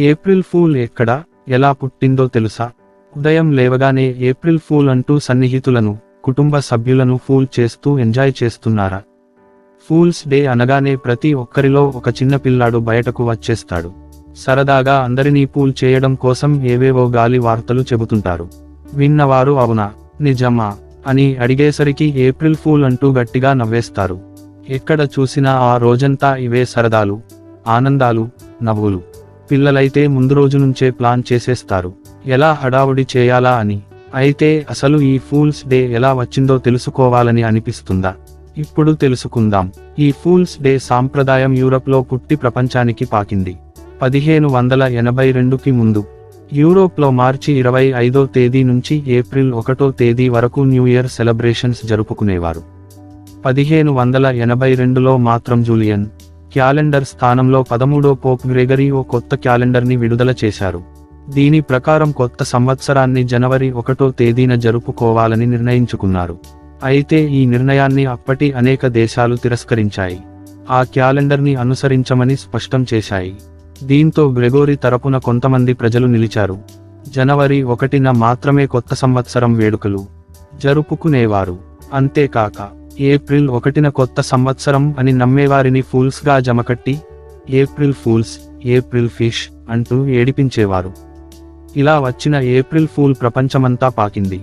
April fool ఎక్కడ, ఎలా పుట్టిందో తెలుసా? ఉదయం లేవగానే ఏప్రిల్ ఫూల్ అంటూ సన్నిహితులను, కుటుంబ సభ్యులను ఫూల్ చేస్తూ ఎంజాయ్ చేస్తున్నారా? ఫూల్స్ డే అనగానే ప్రతి ఒక్కరిలో ఒక చిన్న పిల్లాడు బయటకు వచ్చేస్తాడు. సరదాగా అందరినీ ఫూల్ చేయడం కోసం ఏవేవో గాలి వార్తలు చెబుతుంటారు. విన్నవారు అవునా, నిజమా అని అడిగేసరికి ఏప్రిల్ ఫూల్ అంటూ గట్టిగా నవ్వేస్తారు. ఎక్కడ చూసినా ఆ రోజంతా ఇవే సరదాలు, ఆనందాలు, నవ్వులు. పిల్లలైతే ముందు రోజు నుంచే ప్లాన్ చేసేస్తారు, ఎలా హడావుడి చేయాలా అని. అయితే అసలు ఈ ఫూల్స్ డే ఎలా వచ్చిందో తెలుసుకోవాలని అనిపిస్తుందా? ఇప్పుడు తెలుసుకుందాం. ఈ ఫూల్స్ డే సాంప్రదాయం యూరప్లో పుట్టి ప్రపంచానికి పాకింది. 1582కి ముందు యూరోప్లో మార్చి 25వ తేదీ నుంచి ఏప్రిల్ 1వ తేదీ వరకు న్యూ ఇయర్ సెలబ్రేషన్స్ జరుపుకునేవారు. 1582లో మాత్రం జూలియన్ క్యాలెండర్ స్థానంలో 13వ పోప్ గ్రెగరీ ఓ కొత్త క్యాలెండర్ని విడుదల చేశారు. దీని ప్రకారం కొత్త సంవత్సరాన్ని జనవరి 1వ తేదీన జరుపుకోవాలని నిర్ణయించుకున్నారు. అయితే ఈ నిర్ణయాన్ని అప్పటి అనేక దేశాలు తిరస్కరించాయి, ఆ క్యాలెండర్ని అనుసరించమని స్పష్టం చేశాయి. దీంతో గ్రెగోరీ తరపున కొంతమంది ప్రజలు నిలిచారు. జనవరి 1న మాత్రమే కొత్త సంవత్సరం వేడుకలు జరుపుకునేవారు. అంతేకాక ఏప్రిల్ 1న కొత్త సంవత్సరం అని నమ్మేవారిని ఫూల్స్గా జమకట్టి ఏప్రిల్ ఫూల్స్, ఏప్రిల్ ఫిష్ అంటూ ఏడిపించేవారు. ఇలా వచ్చిన ఏప్రిల్ ఫూల్ ప్రపంచమంతా పాకింది.